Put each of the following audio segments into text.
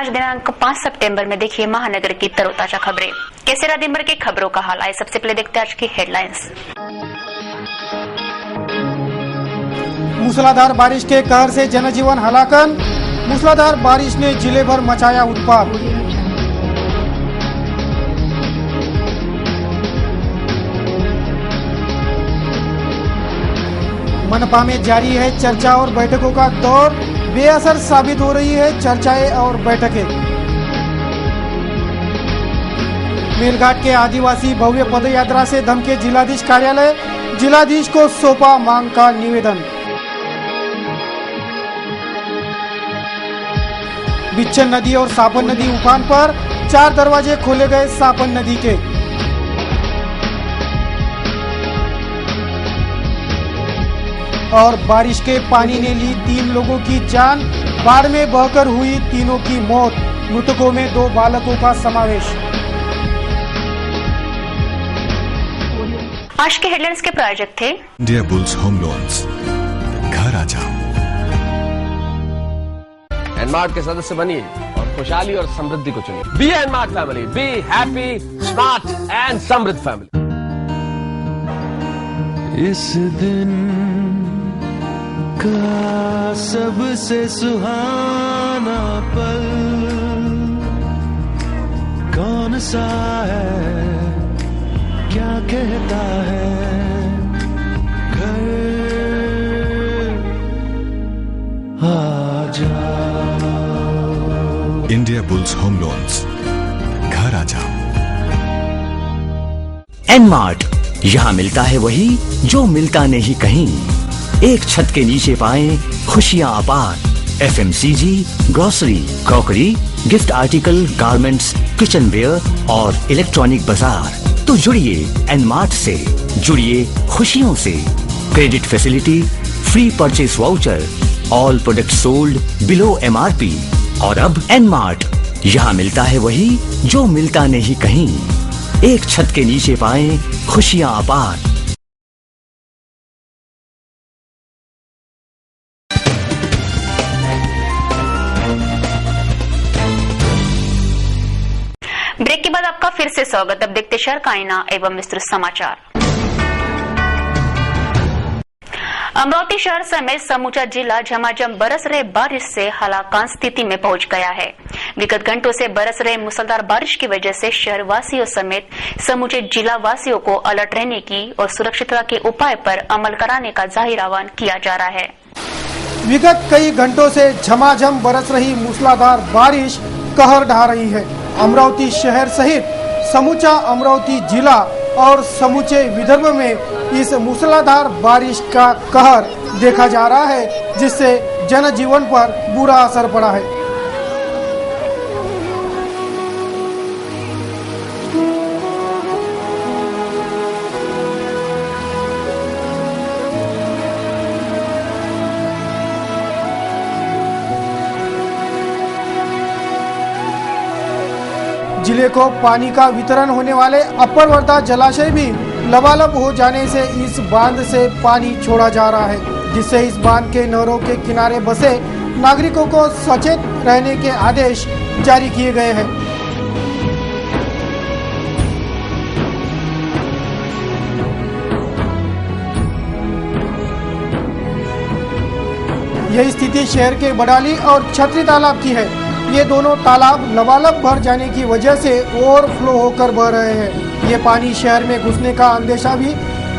आज दिनांक 5 सितंबर में देखिए महानगर की तरोताजा खबरें। कैसे रहा दिन भर की खबरों का हाल, आइए सबसे पहले देखते हैं आज की हेडलाइंस। मूसलाधार बारिश के कहर से जनजीवन हलाकन, मूसलाधार बारिश ने जिले भर मचाया उत्पात। मनपा में जारी है चर्चा और बैठकों का दौर, बेअसर साबित हो रही है चर्चाएं और बैठकें। मेलघाट के आदिवासी भव्य पदयात्रा से धमके जिलाधीश कार्यालय, जिलाधीश को सौंपा मांग का निवेदन। बिच्छन नदी और सापन नदी उफान पर, 4 दरवाजे खोले गए सापन नदी के। और बारिश के पानी ने ली 3 लोगों की जान, बाढ़ में बहकर हुई तीनों की मौत, मृतकों में 2 बालकों का समावेश। आज के हेडलाइंस के प्रायोजक थे इंडिया बुल्स होम लोन्स। घर आ जाओ। एनमार्ट के सदस्य बनिए और खुशहाली और समृद्धि को चुनिए। Be Enmart family, be happy, smart and समृद्ध फैमिली। इस दिन का सबसे सुहाना पल कौन सा है, क्या कहता है घर आ जाओ। India bulls home loans. घर आ जाओ। एनमार्ट, यहाँ मिलता है वही जो मिलता नहीं कहीं। एक छत के नीचे पाएं खुशियाँ अपार। FMCG, grocery, crockery, gift article, garments, kitchen ware और इलेक्ट्रॉनिक बाजार। तो जुड़िए एनमार्ट से, जुड़िए खुशियों से। Credit facility, free purchase voucher, all product sold below MRP। और अब एनमार्ट, यहाँ मिलता है वही जो मिलता नहीं कहीं। एक छत के नीचे पाएं खुशियाँ अपार। ब्रेक के बाद आपका फिर से स्वागत। अब देखते शहर का आईना एवं विस्तृत समाचार। अमरावती शहर समेत समूचा जिला झमाझम बरस रहे बारिश से हलाकान स्थिति में पहुंच गया है। विगत घंटों से बरस रहे मूसलाधार बारिश की वजह से शहर वासियों समेत समूचे जिला वासियों को अलर्ट रहने की और सुरक्षितता के उपाय पर अमल कराने का जाहिर आह्वान किया जा रहा है। विगत कई घंटों से झमाझम बरस रही मूसलाधार बारिश कहर ढा रही है। अमरावती शहर सहित समूचा अमरावती जिला और समूचे विदर्भ में इस मूसलाधार बारिश का कहर देखा जा रहा है, जिससे जनजीवन पर बुरा असर पड़ा है। जिले को पानी का वितरण होने वाले अपर वर्धा जलाशय भी लबालब हो जाने से इस बांध से पानी छोड़ा जा रहा है, जिससे इस बांध के नहरों के किनारे बसे नागरिकों को सचेत रहने के आदेश जारी किए गए हैं। यह स्थिति शहर के बडाली और छतरी तालाब की है। ये दोनों तालाब लबालब भर जाने की वजह से ओवरफ्लो होकर बह रहे हैं। ये पानी शहर में घुसने का अंदेशा भी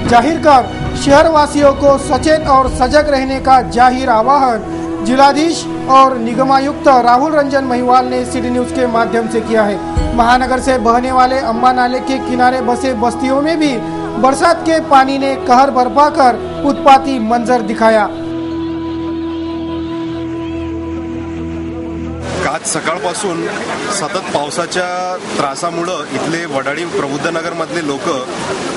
जाहिर कर शहर वासियों को सचेत और सजग रहने का जाहिर आह्वान जिलाधीश और निगमायुक्त राहुल रंजन महिवाल ने सिटी न्यूज के माध्यम से किया है। महानगर से बहने वाले अम्बा नाले के किनारे बसे बस्तियों में भी बरसात के पानी ने कहर बरपा कर उत्पाती मंजर दिखाया। आज सकाळपासून सतत पावसाच्या त्रासामुळे इथले वडाळी प्रबुद्धनगर मधले लोक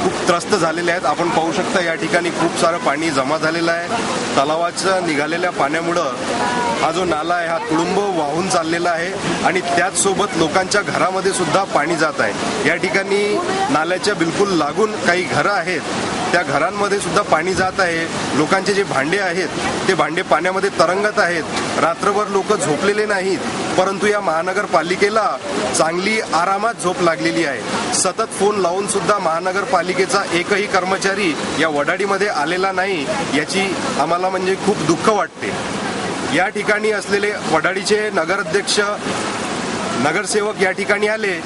खूप त्रस्त झालेले आहेत। आपण पाहू शकता या ठिकाणी खूप सारं पाणी जमा झालेलं आहे। तलावाच्या निघालेल्या पाण्यामुळे हा जो नाला आहे हा तुडुंब वाहून चाललेला आहे आणि त्याच सोबत लोकांच्या घरामध्ये सुद्धा पाणी जात आहे। या ठिकाणी नाल्याच्या बिलकुल लागून काही घरं आहेत त्या घरांमध्ये सुद्धा पाणी जात आहे. लोकांचे जे भांडे आहेत ते भांडे पाण्यामध्ये तरंगत आहेत. रात्रभर लोक झोपलेले नाहीत, परंतु या महानगरपालिकेला चांगली आरामात झोप लागलेली आहे. सतत फोन लावून सुद्धा महानगरपालिकेचा एकही कर्मचारी या वडाडीमध्ये आलेला नाही, याची आम्हाला म्हणजे खूप दुःख वाटते. या ठिकाणी असलेले वडाडीचे नगराध्यक्ष नगरसेवक या ठिकाणी आले.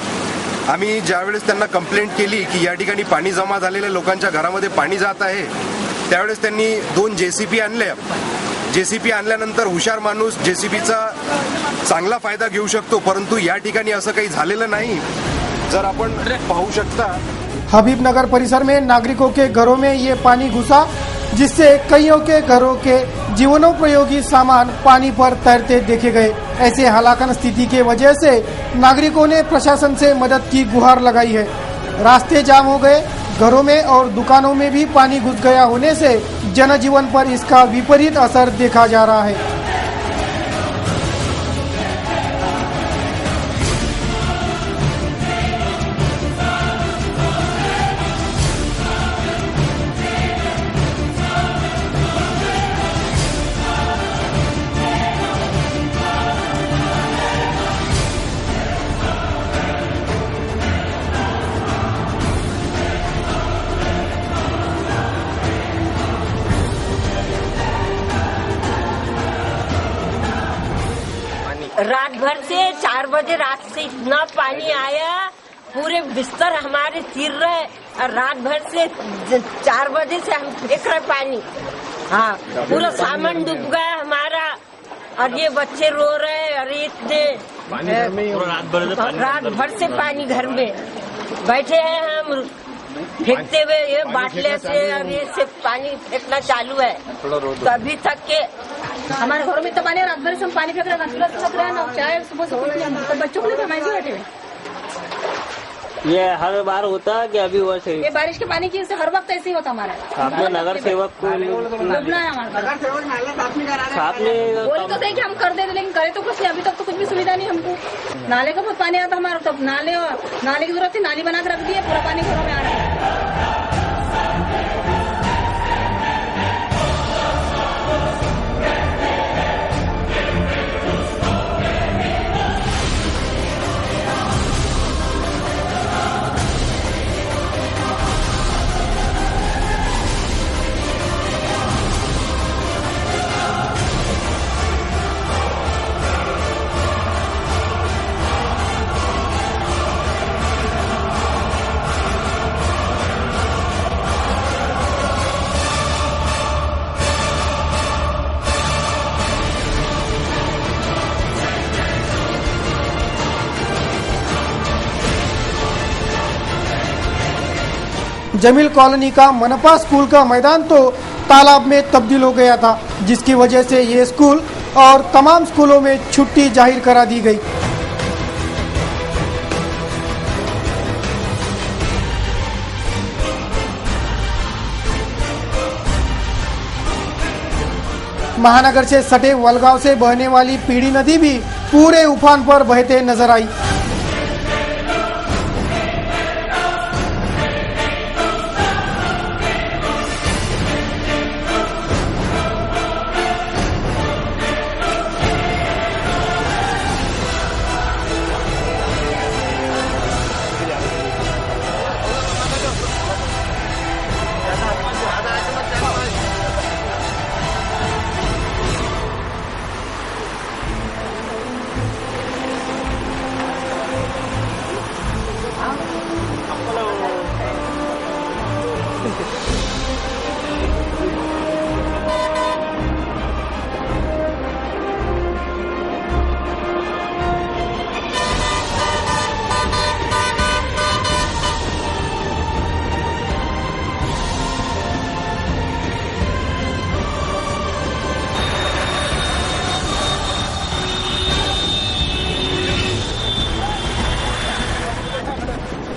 आम्ही ज्यावेळेस त्यांना कंप्लेंट केली की या ठिकाणी पाणी जमा झालेल्या लोकांच्या घरामध्ये पाणी जात आहे, त्यावेळेस त्यांनी 2 JCP आणल्या. JCP आणल्यानंतर हुशार माणूस JCPचा चांगला फायदा घेऊ शकतो, परंतु या ठिकाणी असं काही झालेलं नाही. जर आपण पाहू शकता, हबीबनगर परिसर में नागरिकों के घरों में ये पानी घुसा, जिससे कईयों के घरों के जीवनोपयोगी सामान पानी पर तैरते देखे गए. ऐसे हलाकन स्थिति के वजह से नागरिकों ने प्रशासन से मदद की गुहार लगाई है. रास्ते जाम हो गए, घरों में और दुकानों में भी पानी घुस गया होने से जनजीवन पर इसका विपरीत असर देखा जा रहा है. रात भर से 4 बजे रात से इतना पानी आया, पूरे बिस्तर हमारे चिर रहे. और रात भर से 4 बजे से हम फेंक रहे पानी. हाँ, पूरा सामान डूब गया हमारा. और ये बच्चे रो रहे. अरे इतने रात भर से पानी घर में बैठे हैं हम फेंकते हुए. ये बाटले से और ये से पानी फेंकना चालू है. तो अभी तक के हमारे घरों में तो पानी, रात भर से हम पानी फेंक रहे हैं ना, चाहे सुबह से तो बच्चों को नहीं बैठे बैठे. ये हर बार होता है कि अभी वैसे? ये बारिश के पानी की हर वक्त ऐसे ही होता हमारा. आपने नगर सेवक को बोलना है हमारा. आपने बोले तो सही कि हम कर देते, लेकिन करे तो कुछ नहीं. अभी तक तो कुछ भी सुविधा नहीं हमको. नाले का बहुत पानी आता हमारा, तब नाले की जरूरत थी, नाली बना के रख दी है. पूरा पानी घरों में आ रहा है. जमील कॉलोनी का मनपा स्कूल का मैदान तो तालाब में तब्दील हो गया था, जिसकी वजह से ये स्कूल और तमाम स्कूलों में छुट्टी जाहिर करा दी गई. महानगर से सटे वलगांव से बहने वाली पीड़ी नदी भी पूरे उफान पर बहते नजर आई.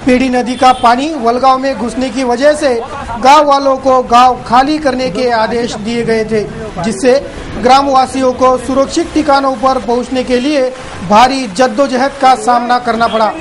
पीड़ी नदी का पानी वलगांव में घुसने की वजह से गांव वालों को गांव खाली करने के आदेश दिए गए थे, जिससे ग्रामवासियों को सुरक्षित ठिकानों पर पहुंचने के लिए भारी जद्दोजहद का सामना करना पड़ा।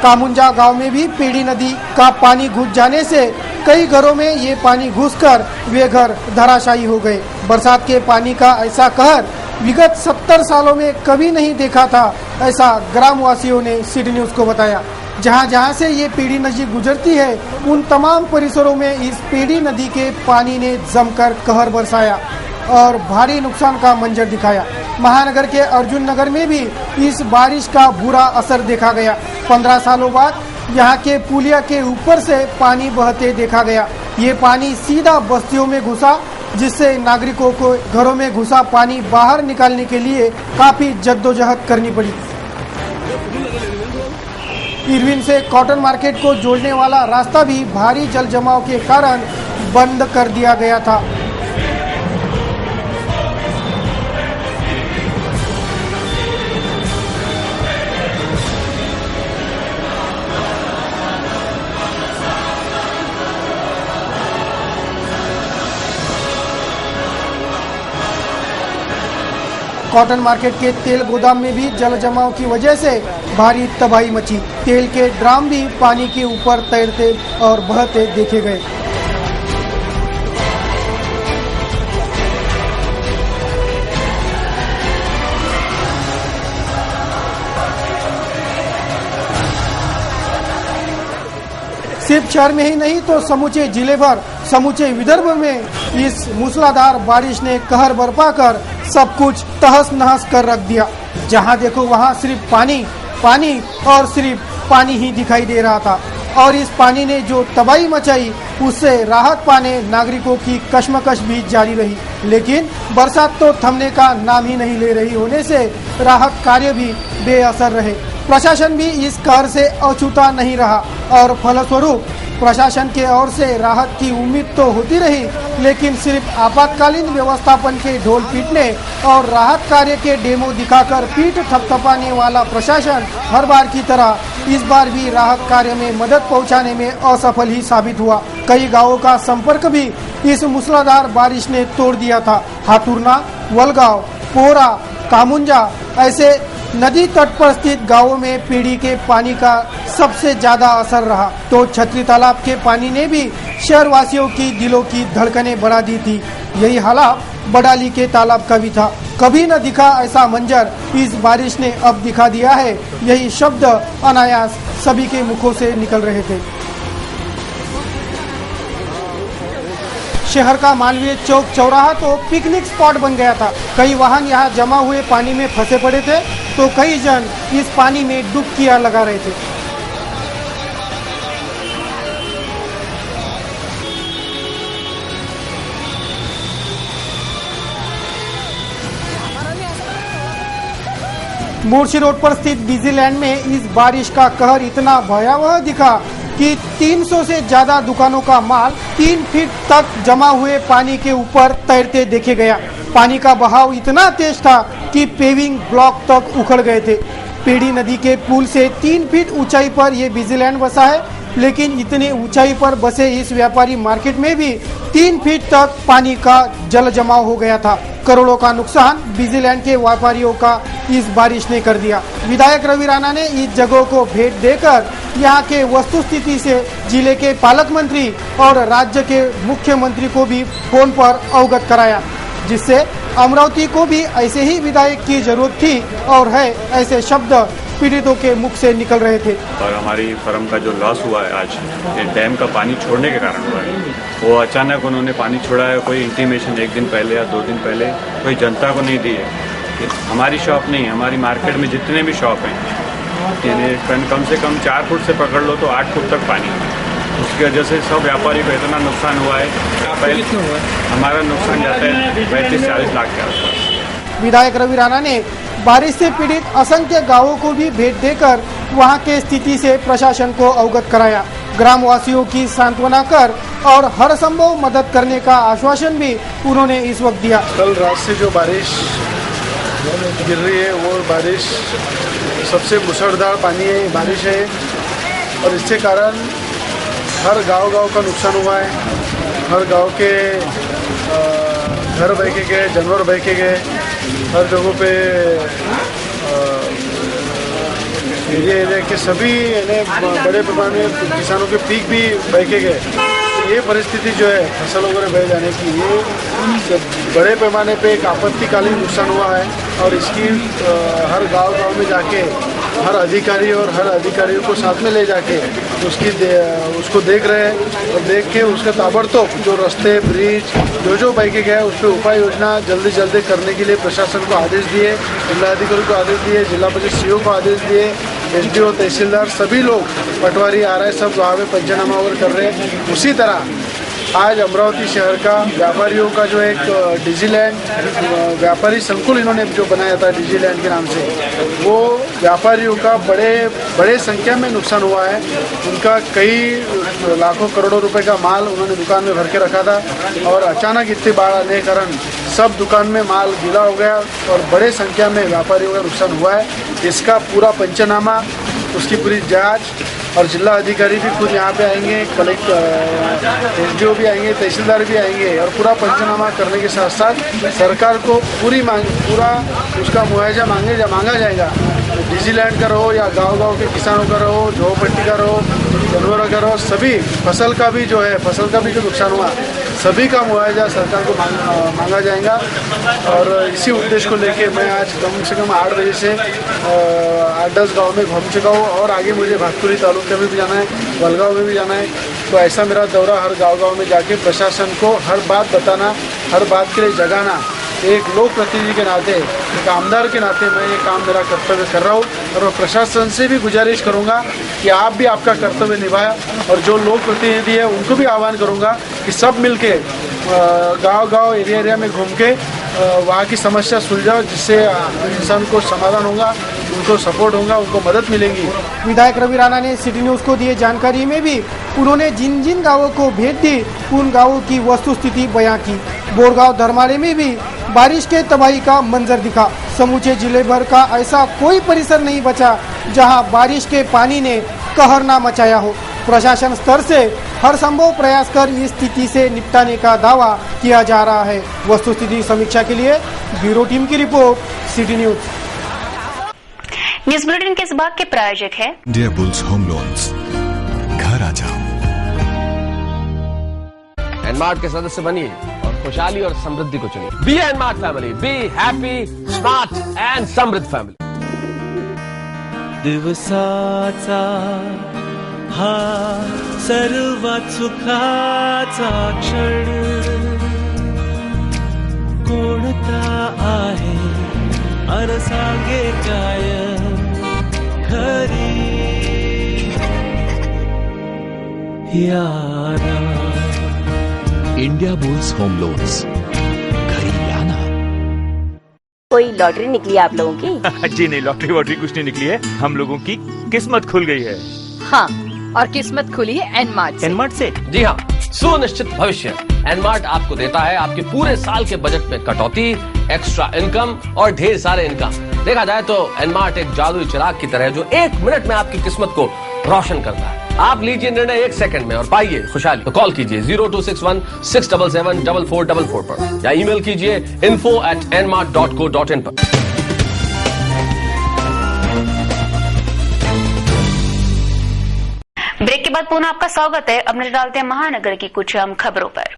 कामुंजा गांव में भी पेड़ी नदी का पानी घुस जाने से कई घरों में ये पानी घुसकर वे घर धराशायी हो गए। बरसात के पानी का ऐसा कहर विगत 70 सालों में कभी नहीं देखा था, ऐसा ग्रामवासियों ने सिटी न्यूज को बताया। जहां जहां से ये पेड़ी नदी गुजरती है, उन तमाम परिसरों में इस पेड़ी नदी के पानी ने जमकर कहर बरसाया और भारी नुकसान का मंजर दिखाया। महानगर के अर्जुन नगर में भी इस बारिश का बुरा असर देखा गया। 15 सालों बाद यहाँ के पुलिया के ऊपर से पानी बहते देखा गया। ये पानी सीधा बस्तियों में घुसा, जिससे नागरिकों को घरों में घुसा पानी बाहर निकालने के लिए काफी जद्दोजहद करनी पड़ी। इरविन से कॉटन मार्केट को जोड़ने वाला रास्ता भी भारी जल जमाव के कारण बंद कर दिया गया था। कॉटन मार्केट के तेल गोदाम में भी जल जमाव की वजह से भारी तबाही मची। तेल के ड्राम भी पानी के ऊपर तैरते और बहते देखे गए। सिर्फ शहर में ही नहीं तो समूचे जिले भर, समूचे विदर्भ में इस मूसलाधार बारिश ने कहर बरपा कर सब कुछ तहस नहस कर रख दिया। जहां देखो वहां सिर्फ पानी पानी और सिर्फ पानी ही दिखाई दे रहा था। और इस पानी ने जो तबाही मचाई, उससे राहत पाने नागरिकों की कश्मकश भी जारी रही। लेकिन बरसात तो थमने का नाम ही नहीं ले रही होने से राहत कार्य भी बेअसर रहे। प्रशासन भी इस कहर से अछूता नहीं रहा और फलस्वरूप प्रशासन के ओर से राहत की उम्मीद तो होती रही, लेकिन सिर्फ आपातकालीन व्यवस्थापन के ढोल पीटने और राहत कार्य के डेमो दिखाकर पीठ थपथपाने वाला प्रशासन हर बार की तरह इस बार भी राहत कार्य में मदद पहुंचाने में असफल ही साबित हुआ। कई गांवों का संपर्क भी इस मूसलाधार बारिश ने तोड़ दिया था। हाथुरना, वलगांव, पोहरा, कामुंजा ऐसे नदी तट पर स्थित गांवों में पेड़ी के पानी का सबसे ज्यादा असर रहा। तो छतरी तालाब के पानी ने भी शहर वासियों की दिलों की धड़कनें बढ़ा दी थी। यही हालात बडाली के तालाब का भी था। कभी न दिखा ऐसा मंजर इस बारिश ने अब दिखा दिया है। यही शब्द अनायास सभी के मुखों से निकल रहे थे। शहर का मालवीय चौक चौराहा तो पिकनिक स्पॉट बन गया था। कई वाहन यहाँ जमा हुए पानी में फंसे पड़े थे, तो कई जन इस पानी में डुबकियां लगा रहे थे। मोर्शी रोड पर स्थित डिज्नीलैंड में इस बारिश का कहर इतना भयावह दिखा कि 300 से ज्यादा दुकानों का माल 3 फीट तक जमा हुए पानी के ऊपर तैरते देखे गया। पानी का बहाव इतना तेज था कि पेविंग ब्लॉक तक उखड़ गए थे। पेड़ी नदी के पुल से 3 फीट ऊंचाई पर यह डिज्नीलैंड बसा है, लेकिन इतने ऊंचाई पर बसे इस व्यापारी मार्केट में भी 3 फीट तक पानी का जल जमाव हो गया था। करोड़ों का नुकसान डिज्नीलैंड के व्यापारियों का इस बारिश ने कर दिया। विधायक रवि राणा ने इस जगह को भेंट देकर यहाँ के वस्तुस्थिति से जिले के पालक मंत्री और राज्य के मुख्यमंत्री को भी फोन पर अवगत कराया, जिससे अमरावती को भी ऐसे ही विधायक की जरूरत थी और है, ऐसे शब्द पीड़ितों के मुख से निकल रहे थे। और हमारी फर्म का जो लॉस हुआ है आज, ये डैम का पानी छोड़ने के कारण हुआ है। वो अचानक उन्होंने पानी छोड़ा है, कोई इंटीमेशन 1 दिन पहले या 2 दिन पहले कोई जनता को नहीं दी है। हमारी शॉप नहीं, हमारी मार्केट में जितने भी शॉप हैं, यानी कम से कम 4 फुट से पकड़ लो तो 8 फुट तक पानी। उसकी वजह से सब व्यापारी को इतना नुकसान हुआ है। हमारा नुकसान जाता है 35-40 लाख के आसपास। विधायक रवि राणा ने बारिश से पीड़ित असंख्य गांवों को भी भेंट देकर वहां के स्थिति से प्रशासन को अवगत कराया। ग्रामवासियों की सांत्वना कर और हर संभव मदद करने का आश्वासन भी उन्होंने इस वक्त दिया। कल रात से जो बारिश गिर रही है, वो बारिश सबसे मुसलधार पानी है, बारिश है, और इसके कारण हर गांव का नुकसान हुआ है। हर गांव के घर बहके गए, जानवर बहके गए, हर जगहों पे एरिया के सभी बड़े पैमाने में किसानों के पीक भी बह के गए। ये परिस्थिति जो है फसल वगैरह बह जाने की, ये बड़े पैमाने पे एक आपत्तिकालीन नुकसान हुआ है और इसकी हर गांव में जाके हर अधिकारी और हर अधिकारियों को साथ में ले जाके उसको देख रहे हैं और देख के उसका ताबड़तोड़ जो रास्ते ब्रिज जो बह के गया उस पर उपाय योजना जल्दी करने के लिए प्रशासन को आदेश दिए, जिलाधिकारी को आदेश दिए, जिला परिषद सीओ को आदेश दिए, एसडीओ तहसीलदार सभी लोग पटवारी आ रहे हैं, सब गाँव में पंचनामा वगैरह कर रहे हैं। उसी तरह आज अमरावती शहर का व्यापारियों का जो एक डिजीलैंड व्यापारी संकुल इन्होंने जो बनाया था डिजीलैंड के नाम से, वो व्यापारियों का बड़े संख्या में नुकसान हुआ है। उनका कई लाखों करोड़ों रुपए का माल उन्होंने दुकान में भर के रखा था और अचानक इतनी बाढ़ आने के कारण सब दुकान में माल गीला हो गया और बड़े संख्या में व्यापारियों का नुकसान हुआ है। इसका पूरा पंचनामा, उसकी पूरी जांच और जिला अधिकारी भी खुद यहाँ पे आएंगे, कलेक्टर एसडीओ भी आएंगे, तहसीलदार भी आएंगे और पूरा पंचनामा करने के साथ साथ सरकार को पूरा उसका मुआवजा मांगा जाएगा। डिजीलैंड का रहो या गांव के किसानों का रहो, झोपड़पट्टी का रहो, जानवरों का रहो, सभी फसल का भी जो नुकसान हुआ सभी का मुआवजा सरकार को मांगा जाएगा। और इसी उद्देश्य को लेके मैं आज कम से कम 8 बजे से 8-10 गाँव में घूम चुका हूँ और आगे मुझे भागपुरी तालुके में भी जाना है, वलगांव में भी जाना है। तो ऐसा मेरा दौरा हर गांव में जाके प्रशासन को हर बात बताना, हर बात के लिए जगाना, एक लोक प्रतिनिधि के नाते, एक आमदार के नाते मैं ये काम मेरा कर्तव्य कर रहा हूँ और मैं प्रशासन से भी गुजारिश करूँगा कि आप भी आपका कर्तव्य निभाएं और जो लोक प्रतिनिधि है उनको भी आह्वान करूँगा कि सब मिलके गांव एरिया में घूम के वहाँ की समस्या सुलझाओ, जिससे इंसान को समाधान होगा, उनको सपोर्ट होगा, उनको मदद मिलेगी। विधायक रवि राणा ने सिटी न्यूज को दिए जानकारी में भी उन्होंने जिन जिन गांवों को भेंट दी उन गांवों की वस्तुस्थिति बयां की। बोरगांव धर्माड़े में भी बारिश के तबाही का मंजर दिखा। समूचे जिले भर का ऐसा कोई परिसर नहीं बचा जहां बारिश के पानी ने कहर ना मचाया हो। प्रशासन स्तर से हर संभव प्रयास कर इस स्थिति से निपटाने का दावा किया जा रहा है। वस्तुस्थिति समीक्षा के लिए ब्यूरो टीम की report, city news. News bulletin के इस भाग के प्रायोजक है इंडिया बुल्स होम लोन्स। घर आ जाओ। एनमार्ट के सदस्य बनिए और खुशहाली और समृद्धि को चुनिए। Be Enmart family, be happy, smart and समृद्ध फैमिली। दिवसाचा हा सर्वात सुखाचा क्षण कोणता आहे अन सांगे काय खरी यारा। इंडिया बुल्स होम लोन्स, घरी लाना। कोई लॉटरी निकली आप लोगों की? जी नहीं, लॉटरी वॉटरी कुछ नहीं निकली है, हम लोगों की किस्मत खुल गई है। हाँ, और किस्मत खुली है एनमार्ट से। एनमार्ट से? जी हाँ, सुनिश्चित भविष्य एनमार्ट आपको देता है आपके पूरे साल के बजट में कटौती, एक्स्ट्रा इनकम और ढेर सारे इनकम। देखा जाए तो एनमार्ट एक जादुई चिराग की तरह है जो 1 मिनट में आपकी किस्मत को रोशन करता है। आप लीजिए निर्णय 1 सेकंड में और पाइए खुशहाली। तो कॉल कीजिए 0261-677-4444 पर या ईमेल कीजिए info@nmart.co.in पर। ब्रेक के बाद पुनः आपका स्वागत है। अब नजर डालते हैं महानगर की कुछ अहम खबरों पर।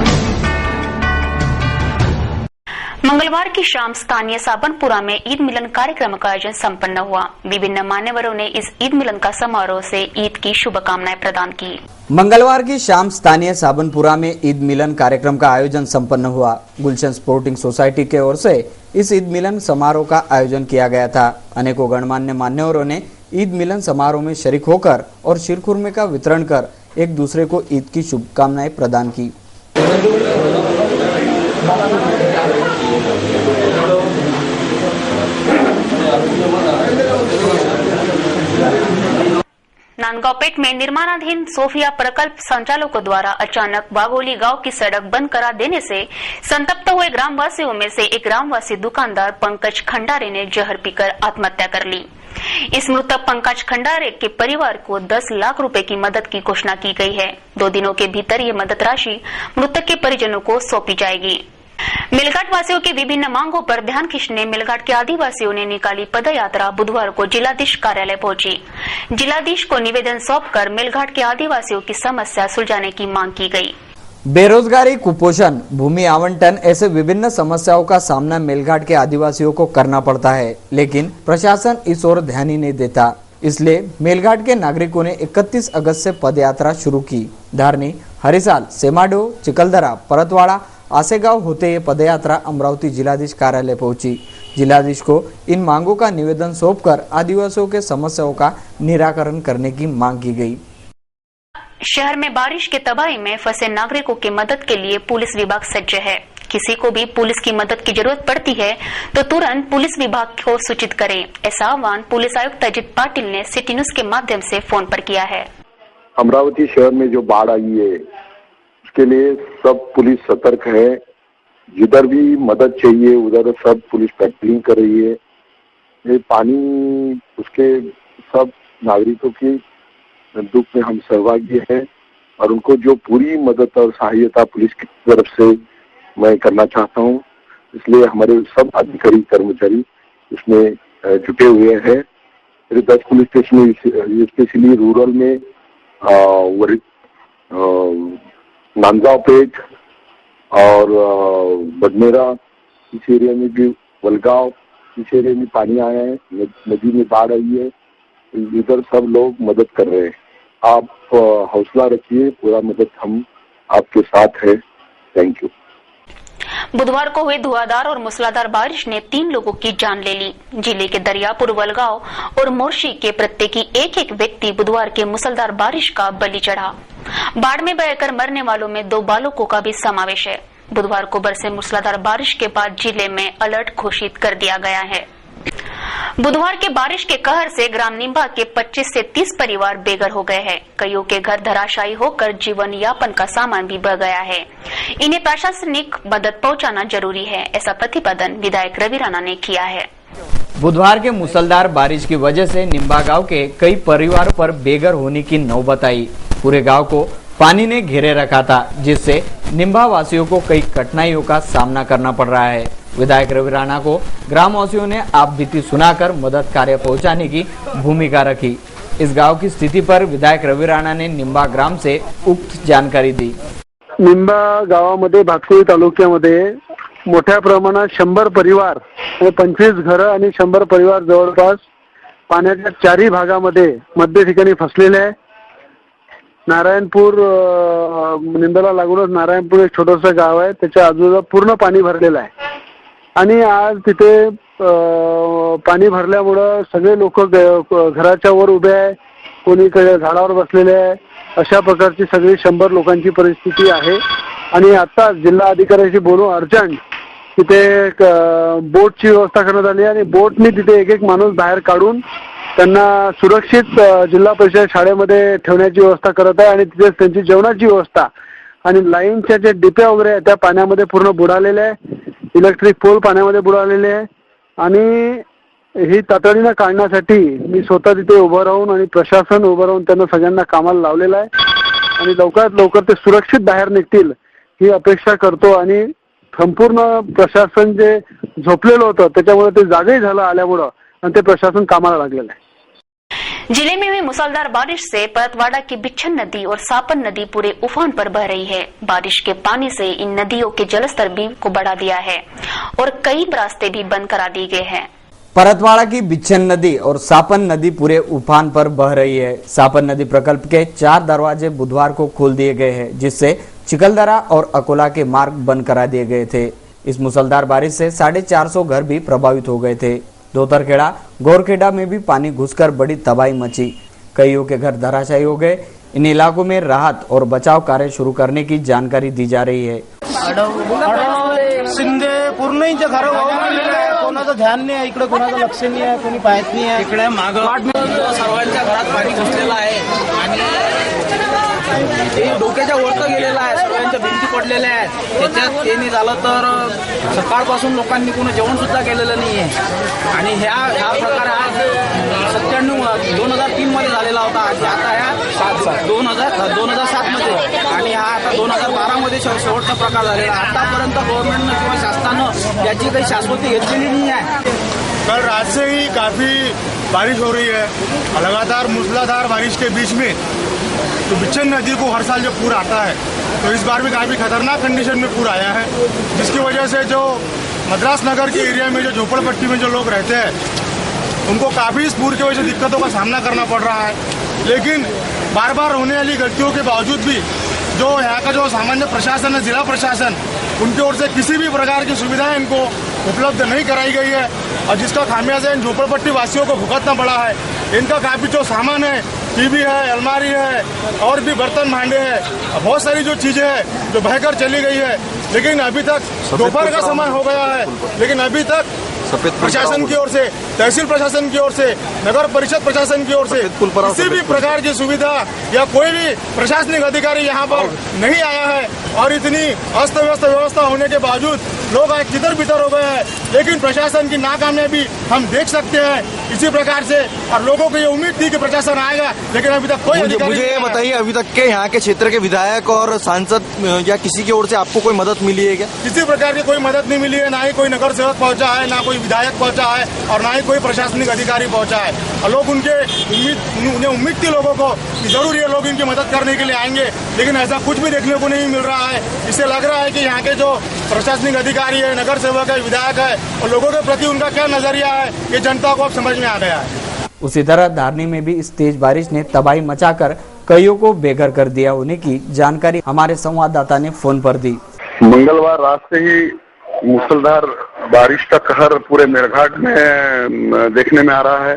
मंगलवार की शाम स्थानीय साबनपुरा में ईद मिलन कार्यक्रम का आयोजन संपन्न हुआ। विभिन्न मान्यवरों ने इस ईद मिलन का समारोह से ईद की शुभकामनाएं प्रदान की। मंगलवार की शाम स्थानीय साबनपुरा में ईद मिलन कार्यक्रम का आयोजन संपन्न हुआ। गुलशन स्पोर्टिंग सोसाइटी की ओर से इस ईद मिलन समारोह का आयोजन किया गया था। अनेकों गणमान्य मान्यवरों ने ईद मिलन समारोह में शरीक होकर और शीरखुरमे का वितरण कर एक दूसरे को ईद की शुभकामनाएं प्रदान की। नांदगांवपेट में निर्माणाधीन सोफिया प्रकल्प संचालकों द्वारा अचानक वाघोली गांव की सड़क बंद करा देने से संतप्त हुए ग्रामवासियों में से एक ग्रामवासी दुकानदार पंकज खंडारे ने जहर पीकर आत्महत्या कर ली। इस मृतक पंकज खंडारे के परिवार को 10 लाख रुपए की मदद की घोषणा की गई है। 2 दिनों के भीतर ये मदद राशि मृतक के परिजनों को सौंपी जाएगी। मेलघाट वासियों की विभिन्न मांगों पर ध्यान खींचने मेलघाट के आदिवासियों ने निकाली पदयात्रा बुधवार को जिलाधीश कार्यालय पहुंची। जिलाधीश को निवेदन सौंपकर मेलघाट के आदिवासियों की समस्या सुलझाने की मांग की गई। बेरोजगारी, कुपोषण, भूमि आवंटन ऐसे विभिन्न समस्याओं का सामना मेलघाट के आदिवासियों को करना पड़ता है, लेकिन प्रशासन इस ओर ध्यान ही नहीं देता। इसलिए मेलघाट के नागरिकों ने 31 अगस्त से पदयात्रा शुरू की। धारनी, हरिसाल, सेमाडो, चिकलदरा, परतवाड़ा, आसेगांव होते ये पदयात्रा अमरावती जिलाधीश कार्यालय पहुंची। जिलाधीश को इन मांगों का निवेदन सौंपकर आदिवासियों के समस्याओं का निराकरण करने की मांग की गई। शहर में बारिश के तबाही में फंसे नागरिकों की मदद के लिए पुलिस विभाग सज्ज है। किसी को भी पुलिस की मदद की जरूरत पड़ती है तो तुरंत पुलिस विभाग को सूचित करें। ऐसा आह्वान पुलिस आयुक्त अजित पाटिल ने सिटी न्यूज के माध्यम से फोन पर किया है। अमरावती शहर में जो बाढ़ आई है उसके लिए सब पुलिस सतर्क है। जिधर भी मदद चाहिए उधर सब पुलिस पेट्रोलिंग कर रही है। ये पानी उसके सब नागरिकों की दुख में हम सहभागी हैं और उनको जो पूरी मदद और सहायता पुलिस की तरफ से मैं करना चाहता हूं। इसलिए हमारे सब अधिकारी कर्मचारी इसमें जुटे हुए हैं। 10 पुलिस स्टेशन स्पेशली रूरल में नांदगांव पेट और बडनेरा इस एरिया में भी, वलगांव इस एरिया में पानी आया है, नदी में बाढ़ आई है। इधर सब लोग मदद कर रहे हैं। आप हौसला रखिए, पूरा मदद हम आपके साथ है। Thank you. बुधवार को हुई धुआंधार और मूसलाधार बारिश ने 3 लोगों की जान ले ली। जिले के दरियापुर, वलगांव और मोर्शी के प्रत्येकी एक व्यक्ति बुधवार के मूसलाधार बारिश का बलि चढ़ा। बाढ़ में बहकर मरने वालों में 2 बालकों का भी समावेश है। बुधवार को बरसे मूसलाधार बारिश के बाद जिले में अलर्ट घोषित कर दिया गया है। बुधवार के बारिश के कहर से ग्राम निम्बा के 25 से 30 परिवार बेघर हो गए हैं। कईयों के घर धराशायी होकर जीवन यापन का सामान भी बह गया है। इन्हें प्रशासनिक मदद पहुंचाना जरूरी है, ऐसा प्रतिपादन विधायक रवि राणा ने किया है। बुधवार के मूसलाधार बारिश की वजह से निम्बा गांव के कई परिवारों पर बेघर होने की नौबत आई। पूरे गांव को पानी ने घेरे रखा था, जिससे निम्बा वासियों को कई कठिनाइयों का सामना करना पड़ रहा है। विधायक रवि राणा को ग्रामवासियों ने आप बीती सुनाकर मदद कार्य पहुंचाने की भूमिका रखी। इस गांव की स्थिति पर विधायक रवि राणा ने निम्बा ग्राम से उक्त जानकारी दी। निम्बा गावामध्ये भातकुळी तालुक्यामध्ये मोठ्या प्रमाणात 100 परिवार, 25 घरं आणि 100 परिवार जवळपास पाण्याच्या 4ही भागामध्ये मध्य ठिकाणी फसलेले आहे। नारायणपूर, निंबाला लागूनच नारायणपूर एक छोटंसं गाव आहे, त्याच्या आजूबाजूला पूर्ण पाणी भरलेलं आहे आणि आज तिथे पाणी भरल्यामुळं सगळे लोक घराच्या वर उभे आहे, कोणी झाडावर बसलेले आहे। अशा प्रकारची सगळी 100 लोकांची परिस्थिती आहे आणि आता जिल्हा अधिकाऱ्यांशी बोलून अर्जंट तिथे बोटची व्यवस्था करण्यात आली आणि बोटनी तिथे एक माणूस बाहेर काढून त्यांना सुरक्षित जिल्हा परिषद शाळेमध्ये ठेवण्याची व्यवस्था करत आहे आणि तिथे त्यांची जेवणाची व्यवस्था आणि लाईनच्या जे डिप्या वगैरे आहेत त्या पाण्यामध्ये पूर्ण बुडालेले आहे। इलेक्ट्रिक पोल पाण्यामध्ये बुडालेले आहे आणि ही तातडीनं काढण्यासाठी मी स्वतः तिथे उभं राहून आणि प्रशासन उभं राहून त्यांना सगळ्यांना कामाला लावलेलं आहे आणि लवकरात लवकर ते सुरक्षित बाहेर निघतील ही अपेक्षा करतो आणि संपूर्ण प्रशासन जे झोपलेलं होतं त्याच्यामुळे ते जागही झालं आल्यामुळं आणि ते प्रशासन कामाला लागलेलं आहे। जिले में हुई मूसलाधार बारिश से परतवाड़ा की बिच्छन नदी और सापन नदी पूरे उफान पर बह रही है। बारिश के पानी से इन नदियों के जलस्तर भी को बढ़ा दिया है और कई रास्ते भी बंद करा दिए गए हैं। परतवाड़ा की बिच्छन नदी और सापन नदी पूरे उफान पर बह रही है। सापन नदी प्रकल्प के 4 दरवाजे बुधवार को खोल दिए गए हैं, जिससे चिकलदरा और अकोला के मार्ग बंद करा दिए गए थे। इस मूसलाधार बारिश से 450 घर भी प्रभावित हो गए थे। दोतरखेड़ा, गोरखेड़ा में भी पानी घुसकर बड़ी तबाही मची। कईयों के घर धराशायी हो गए। इन इलाकों में राहत और बचाव कार्य शुरू करने की जानकारी दी जा रही है। शिंदे पूर्णच्या घर कोणाचं ध्यान नाही आहे, इकडे कोणाचं लक्ष नाही आहे, कोणी पाहत नाही आहे। इकडे मागं सर्वांच्या घरात पाणी घुसलेलं आहे आणि डोक्याच्या वरतं गेलेलं आहे, सर्वांच्या भिंती पडलेल्या आहेत। त्याच्यात ते नाही झालं तर सकाळपासून लोकांनी कोणी जेवण सुद्धा केलेलं नाही आहे आणि ह्या प्रकारे आज 97 2003 मध्ये झालेला होता। आता ह्या 2007 मध्ये आणि हा आता 2012 मध्ये शेवटचा प्रकार झालेला. आतापर्यंत गव्हर्नमेंटनं किंवा शासनानं याची काही शाश्वती घेतलेली नाही आहे. कल रात से ही काफी बारिश हो रही है. लगातार मूसलाधार बारिश के बीच में तो बिच्छन नदी को हर साल जो पूर आता है तो इस बार भी काफी खतरनाक कंडीशन में पूर आया है, जिसकी वजह से जो मद्रास नगर के एरिया में जो झोपड़पट्टी में जो लोग रहते हैं उनको काफी इस पूर की वजह से दिक्कतों का सामना करना पड़ रहा है. लेकिन बार बार होने वाली गलतियों के बावजूद भी जो यहाँ का जो सामान्य प्रशासन है, जिला प्रशासन, उनकी ओर से किसी भी प्रकार की सुविधाएं इनको उपलब्ध नहीं कराई गई है और जिसका खामियाजा इन झोपड़पट्टी वासियों को भुगतना पड़ा है. इनका काफी जो सामान है, टीवी है, अलमारी है और भी बर्तन भांडे हैं, बहुत सारी जो चीजें हैं जो बहकर चली गई है. लेकिन अभी तक दोपहर का समय हो गया है, लेकिन अभी तक प्रशासन की ओर से, तहसील प्रशासन की ओर से, नगर परिषद प्रशासन की ओर से किसी भी प्रकार की सुविधा या कोई भी प्रशासनिक अधिकारी यहाँ पर नहीं आया है. और इतनी अस्त व्यस्त व्यवस्था होने के बावजूद लोग आज तितर बितर हो गए हैं. लेकिन प्रशासन की नाकामयाबी हम देख सकते हैं इसी प्रकार से. और लोगों को ये उम्मीद थी कि प्रशासन आएगा, लेकिन अभी तक कोई अधिकारी मुझे ये बताइए, अभी तक के यहाँ के क्षेत्र के विधायक और सांसद या किसी की ओर से आपको कोई मदद मिली है क्या? किसी प्रकार की कोई मदद नहीं मिली है. ना ही कोई नगर सेवक पहुंचा है, ना कोई विधायक पहुंचा है और ना ही कोई प्रशासनिक अधिकारी पहुंचा है. और लोग उन्हें उम्मीद थी लोगों को कि जरूर ये लोग इनकी मदद करने के लिए आएंगे, लेकिन ऐसा कुछ भी देखने को नहीं मिल रहा है. इससे लग रहा है कि यहाँ के जो प्रशासनिक अधिकारी है, नगर सेवक है, विधायक है और लोगों के प्रति उनका क्या नजरिया है ये जनता को अब समझ में आ गया है. उसी तरह धारनी में भी इस तेज बारिश ने तबाही मचाकर कईयों को बेघर कर दिया होने की जानकारी हमारे संवाददाता ने फोन पर दी. मंगलवार रात से ही मूसलाधार बारिश का कहर पूरे मेरघाट में देखने में आ रहा है.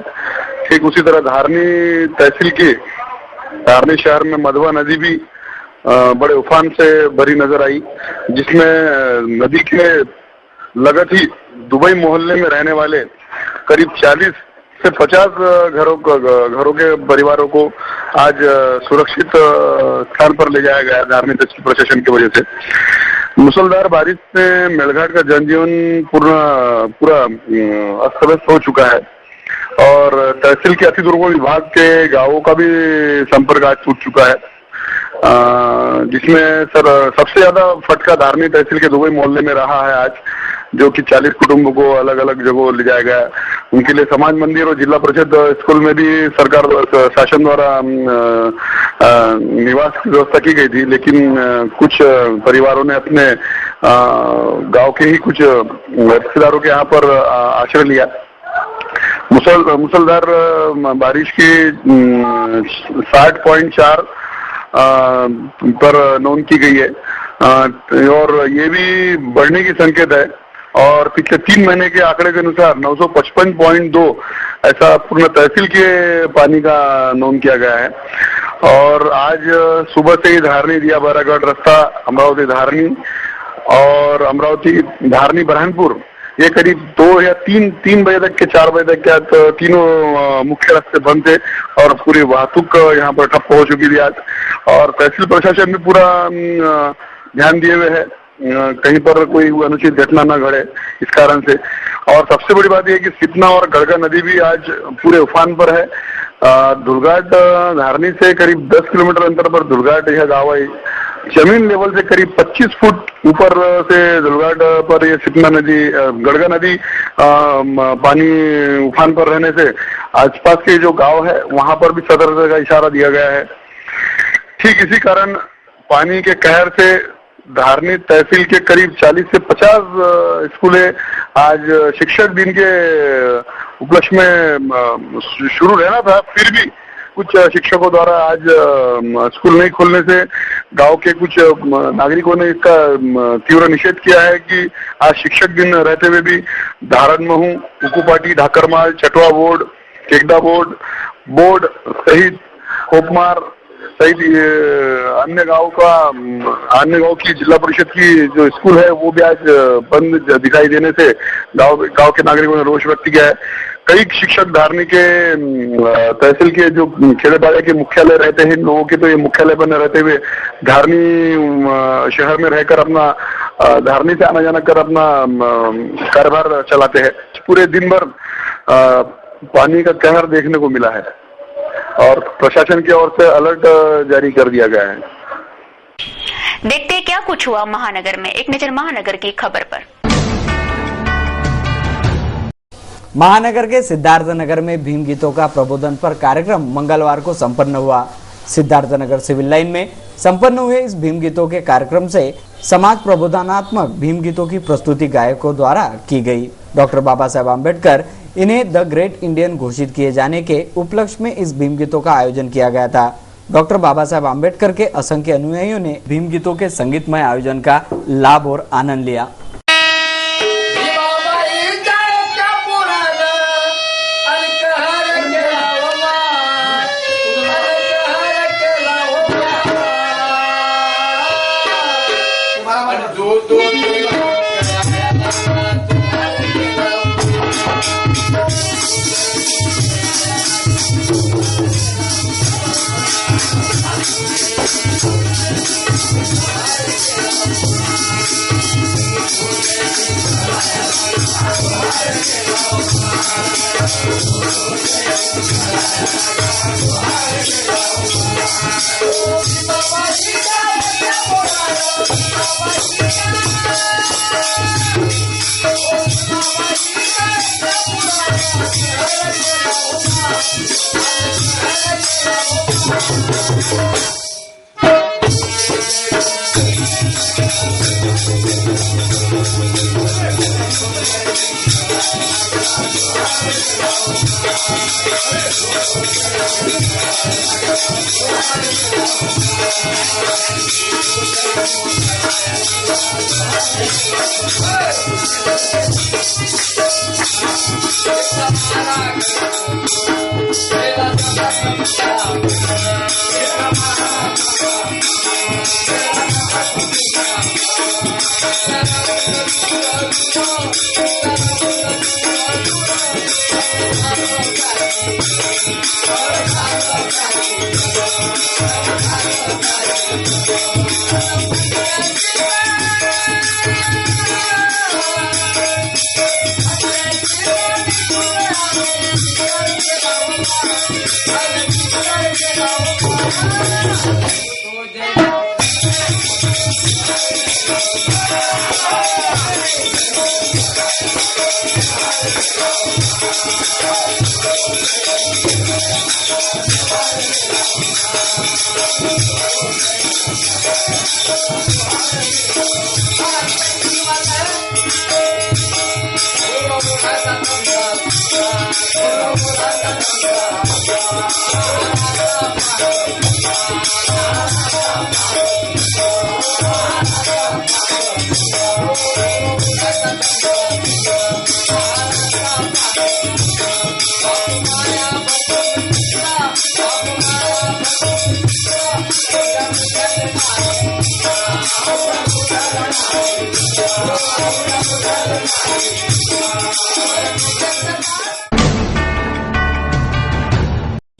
ठीक उसी तरह धारनी तहसील के धारनी शहर में मधवा नदी भी बड़े उफान से भरी नजर आई, जिसमें नदी के लगत ही दुबई मोहल्ले में रहने वाले करीब 40 से 50 घरों के परिवारों को आज सुरक्षित स्थान पर ले जाया गया धारनी तहसील प्रशासन की वजह से. मूसलाधार बारिश से मेलघाट का जनजीवन पूरा अस्त व्यस्त हो चुका है और तहसील के अति दुर्गम विभाग के गांवों का भी संपर्क आज टूट चुका है, जिसमें सबसे ज्यादा फटका धारनी तहसील के दुबई मोहल्ले में रहा है आज, जो कि 40 कुटुंबों को अलग अलग जगहों ले जाया गया. उनके लिए समाज मंदिर और जिला परिषद स्कूल में भी सरकार शासन द्वारा निवास की व्यवस्था की गई थी, लेकिन कुछ परिवारों ने अपने गांव के ही कुछ रिश्तेदारों के यहाँ पर आश्रय लिया. मुसलधार बारिश की 60.4 पर नोंद की गई है और ये भी बढ़ने की संकेत है. और पिछले 3 महीने के आंकड़े के अनुसार 955.2 ऐसा पूर्ण तहसील के पानी का नोंद किया गया है. और आज सुबह से ही धारनी दिया बारागढ़ रास्ता, अमरावती धारनी और अमरावती धारनी बरहानपुर, ये करीब 2 या 3 बजे तक के 4 बजे तक के तीनों मुख्य रास्ते बंद थे और पूरी वाहतुक यहाँ पर ठप्प हो चुकी थी आज. और तहसील प्रशासन भी पूरा ध्यान दिए हुए है कहीं पर कोई अनुचित घटना न घटे इस कारण से. और सबसे बड़ी बात यह कि सिपना और गड़गा नदी भी आज पूरे उफान पर है. धुलघाट धारनी से करीब 10 किलोमीटर अंतर पर धुलघाट यह गाँव है. जमीन लेवल से करीब 25 फुट ऊपर से धुलघाट पर ये सिपना नदी, गड़गा नदी पानी उफान पर रहने से आसपास के जो गांव है वहां पर भी सतर्कता का इशारा दिया गया है. ठीक इसी कारण पानी के कहर से धारनी तहसील के करीब 40 से 50 स्कूलें आज शिक्षक दिन के उपलक्ष्य में शुरू रहना था, फिर भी कुछ शिक्षकों द्वारा आज स्कूल नहीं खोलने से गांव के कुछ नागरिकों ने इसका तीव्र निषेध किया है कि आज शिक्षक दिन रहते हुए भी धारणमहू, उकुपाटी, ढाकरमाल, चटवा बोर्ड, केकदा बोर्ड सहित कोपमार सहित अन्य गांव की जिला परिषद की जो स्कूल है वो भी आज बंद दिखाई देने से गांव के नागरिकों ने रोष व्यक्त किया है. कई शिक्षक धारनी के तहसील के जो खेड़ेपाड़े के मुख्यालय रहते हैं, लोगों के तो ये मुख्यालय बने रहते हुए धारनी शहर में रहकर अपना धारनी से आना जाना कर अपना कारोबार चलाते हैं. पूरे दिन भर पानी का कहर देखने को मिला है. और प्रशासन की ओर से अलर्ट जारी कर दिया गया है। देखते क्या कुछ हुआ महानगर में। एक नजर महानगर की खबर पर। महानगर के सिद्धार्थनगर में भीम गीतों का प्रबोधन पर कार्यक्रम मंगलवार को संपन्न हुआ। सिद्धार्थनगर सिविल लाइन में संपन्न हुए इस भीम गीतों के कार्यक्रम से समाज प्रबोधनात्मक भीम गीतों की प्रस्तुति गायकों द्वारा की गई। डॉक्टर बाबा साहेब आम्बेडकर इन्हें द ग्रेट इंडियन घोषित किए जाने के उपलक्ष्य में इस भीम गीतों का आयोजन किया गया था। डॉक्टर बाबा साहेब आम्बेडकर के असंख्य अनुयायियों ने भीम गीतों के संगीतमय आयोजन का लाभ और आनंद लिया।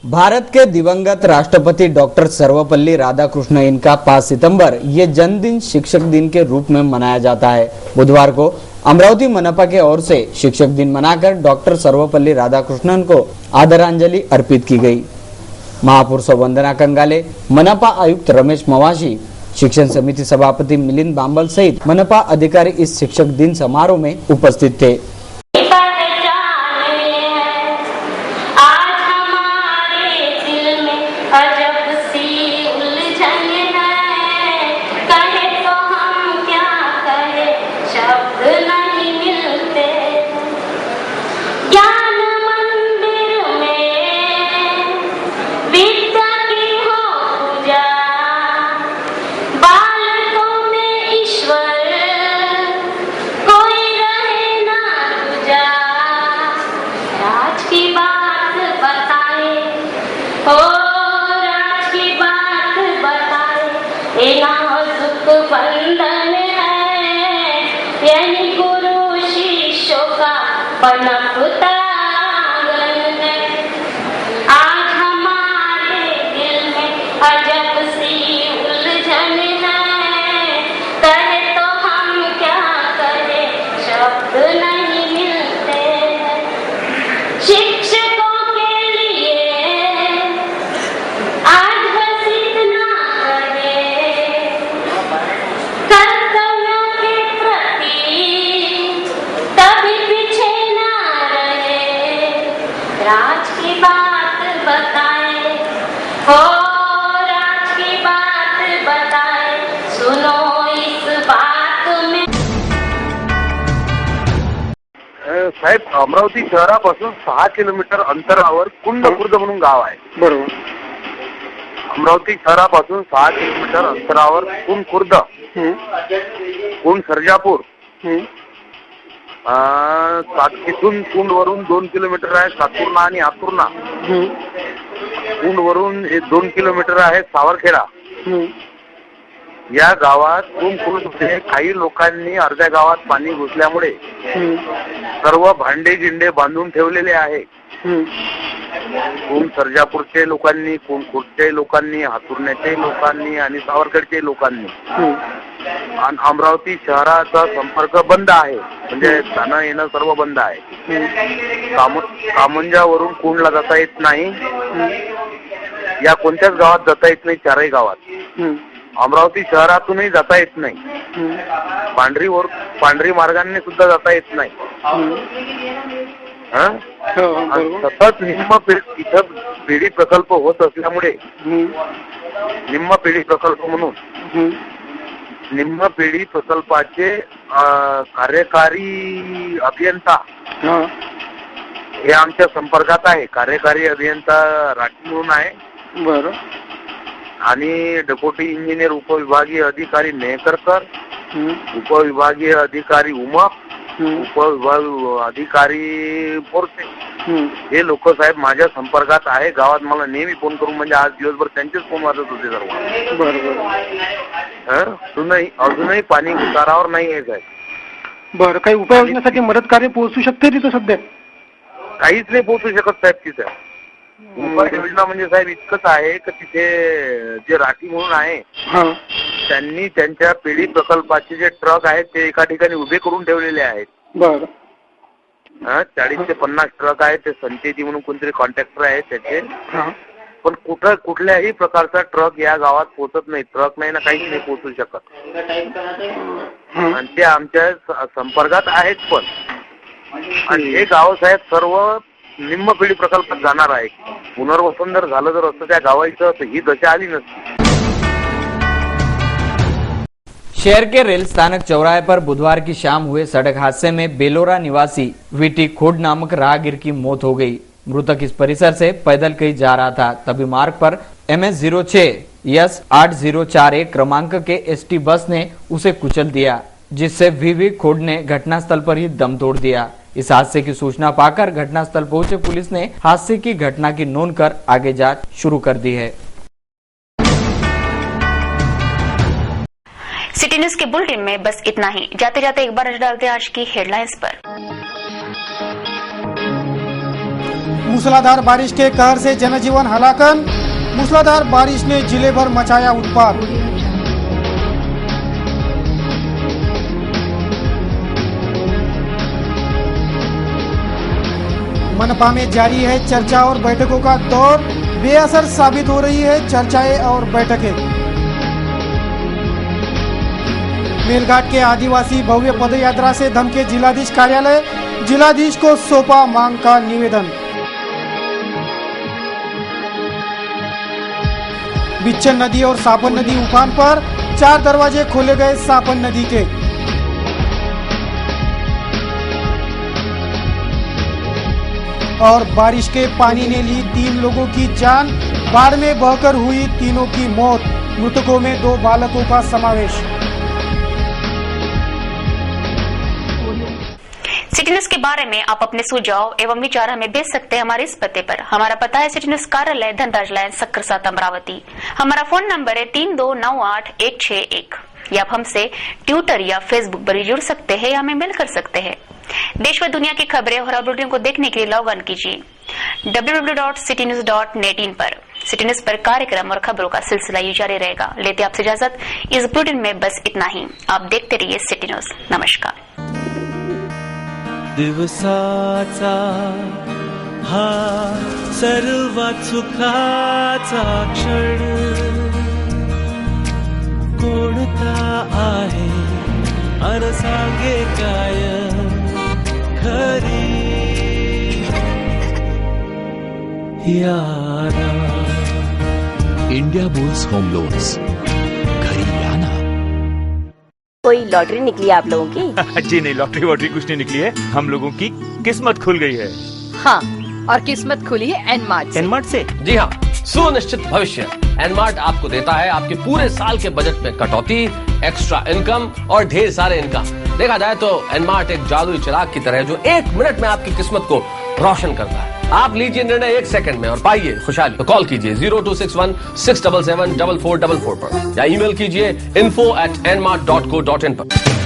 भारत के दिवंगत राष्ट्रपति डॉक्टर सर्वपल्ली राधाकृष्णन इनका 5 सितंबर ये जन्मदिन शिक्षक दिन के रूप में मनाया जाता है। बुधवार को अमरावती मनपा के ओर से शिक्षक दिन मनाकर डॉक्टर सर्वपल्ली राधाकृष्णन को आदरांजलि अर्पित की गई। महापुरुष वंदना कंगाले, मनपा आयुक्त रमेश मवाशी, शिक्षण समिति सभापति मिलिंद बांबल सहित मनपा अधिकारी इस शिक्षक दिन समारोह में उपस्थित थे। साहेब, अमरावती शहरापासून 6 किलोमीटर अंतरावर कुंड खुर्द म्हणून गाव आहे. बरोबर. अमरावती शहरापासून 6 किलोमीटर अंतरावर कुंड खुर्द, कुंड सर्जापूर, तिथून कुंडवरून 2 किलोमीटर आहे सातपूर्णा आणि आतुर्णा. कुंडवरून 2 किलोमीटर आहे सावरखेडा. या गावात कुंडमध्ये काही लोकांनी अर्ध्या गावात पाणी घुसल्यामुळे सर्व भांडे गिंडे बांधून ठेवलेले आहे. कुंड सर्जापूरचे लोकांनी, कुंड खुर्दचे लोकांनी, हातुर्ण्याचे लोकांनी आणि सावरखेडचे लोकांनी. आणि अमरावती शहराचा संपर्क बंद आहे, म्हणजे जाणं येणं सर्व बंद आहे. कामंजावरून कुंडला जाता येत नाही, या कोणत्याच गावात जाता येत नाही. 4ही गावात. अमरावती शहरातूनही जाता येत नाही. पांढरी मार्गाने सुद्धा जाता येत नाही. सतत इथं पिढी प्रकल्प होत असल्यामुळे निम्म पिढी प्रकल्प म्हणून निम्म पिढी प्रकल्पाचे कार्यकारी अभियंता हे आमच्या संपर्कात आहे. कार्यकारी अभियंता राठी म्हणून आहे. बरं. आणि डेप्युटी इंजिनियर उपविभागीय अधिकारी नेहकरकर, उपविभागीय अधिकारी उमा, उपविभाग अधिकारी पोरसे, हे लोक साहेब माझ्या संपर्कात आहे. गावात मला नेहमी फोन करून, म्हणजे आज दिवसभर त्यांचेच फोन वाजत होते सर्व. बरोबर. अजूनही पाणी उतारावर नाही आहे साहेब. बरं. काही उपाययोजनेसाठी मदत कार्य पोहोचू शकते तिथं सध्या? काहीच नाही पोहोचू शकत साहेब तिथं. उपाययोजना म्हणजे साहेब इतकंच आहे की तिथे जे राठी म्हणून आहे त्यांनी त्यांच्या पिढी प्रकल्पाचे जे ट्रक आहेत ते एका ठिकाणी उभे करून ठेवलेले आहेत. बरं. 40 ते 50 ट्रक आहेत. ते संचेती म्हणून कोणतरी कॉन्ट्रॅक्टर आहेत त्याचे. पण कुठल्याही प्रकारचा ट्रक या गावात पोहोचत नाही. ट्रक नाही ना, काहीच नाही पोहोचू शकत. आणि ते आमच्या संपर्कात आहेत. पण आणि हे गाव साहेब सर्व निम्म पिढी प्रकल्पात जाणार आहे. पुनर्वसन जर झालं जर असतं त्या गावाचं तर ही दशा आली नसती. शहर के रेल स्थानक चौराहे पर बुधवार की शाम हुए सड़क हादसे में बेलोरा निवासी वीटी खोड नामक राहगीर की मौत हो गई। मृतक इस परिसर से पैदल कहीं जा रहा था, तभी मार्ग पर MS06 S8041 क्रमांक के ST बस ने उसे कुचल दिया, जिससे VV खोड ने घटनास्थल पर ही दम तोड़ दिया। इस हादसे की सूचना पाकर घटनास्थल पहुंचे पुलिस ने हादसे की घटना की नोंद कर आगे जांच शुरू कर दी है। सिटी न्यूज के बुलेटिन में बस इतना ही। जाते जाते एक बार नजर डालते हैं आज की हेडलाइंस पर। मूसलाधार बारिश के कहर से जनजीवन हलाकन। मूसलाधार बारिश ने जिले भर मचाया उत्पात। मनपा में जारी है चर्चा और बैठकों का दौर। बेअसर साबित हो रही है चर्चाएं और बैठकें। मेलघाट के आदिवासी भव्य पदयात्रा से धमके जिलाधीश कार्यालय। जिलाधीश को सौंपा मांग का निवेदन। बिच्चन नदी और सापन नदी उफान पर, 4 दरवाजे खोले गए सापन नदी के। और बारिश के पानी ने ली 3 लोगों की जान। बाढ़ में बहकर हुई तीनों की मौत। मृतकों में 2 बालकों का समावेश। सिटी न्यूज के बारे में आप अपने सुझाव एवं विचार हमें भेज सकते हैं हमारे इस पते पर। हमारा पता है सिटी न्यूज कार्यालय धनराज लाइन सक्कर 7 अमरावती। हमारा फोन नंबर है 3298-161। या आप हमसे ट्विटर या फेसबुक पर जुड़ सकते हैं या हमें मेल कर सकते हैं। देश व दुनिया की खबरें और बुलेटिन को देखने के लिए लॉग इन कीजिए www.citynews.net इन पर। सिटी न्यूज पर कार्यक्रम और खबरों का सिलसिला ये जारी रहेगा। लेते आपसे इजाजत। इस बुलेटिन में बस इतना ही। आप देखते रहिए सिटी न्यूज। नमस्कार। दिवसाचा हा सर्वात सुखाचा क्षण कोणता आहे अन सांगे काय खरी यारा। इंडिया बुल्स होम लोन्स, घरी या ना। कोई लॉटरी निकली आप लोगों की? जी नहीं, लॉटरी वॉटरी कुछ नहीं निकली है, हम लोगों की किस्मत खुल गई है। हाँ, और किस्मत खुली है एनमार्ट। एनमार्ट से? जी हाँ, सुनिश्चित भविष्य। एनमार्ट आपको देता है आपके पूरे साल के बजट में कटौती, एक्स्ट्रा इनकम और ढेर सारे इनकम। देखा जाए तो एनमार्ट एक जादुई चिराग की तरह है जो 1 मिनट में आपकी किस्मत को रोशन करता है। आप लीजिए निर्णय 1 सेकंड में और पाइए खुशहाली। तो कॉल कीजिए 0261 677 4444 पर या ईमेल कीजिए info@nmart.co.in पर।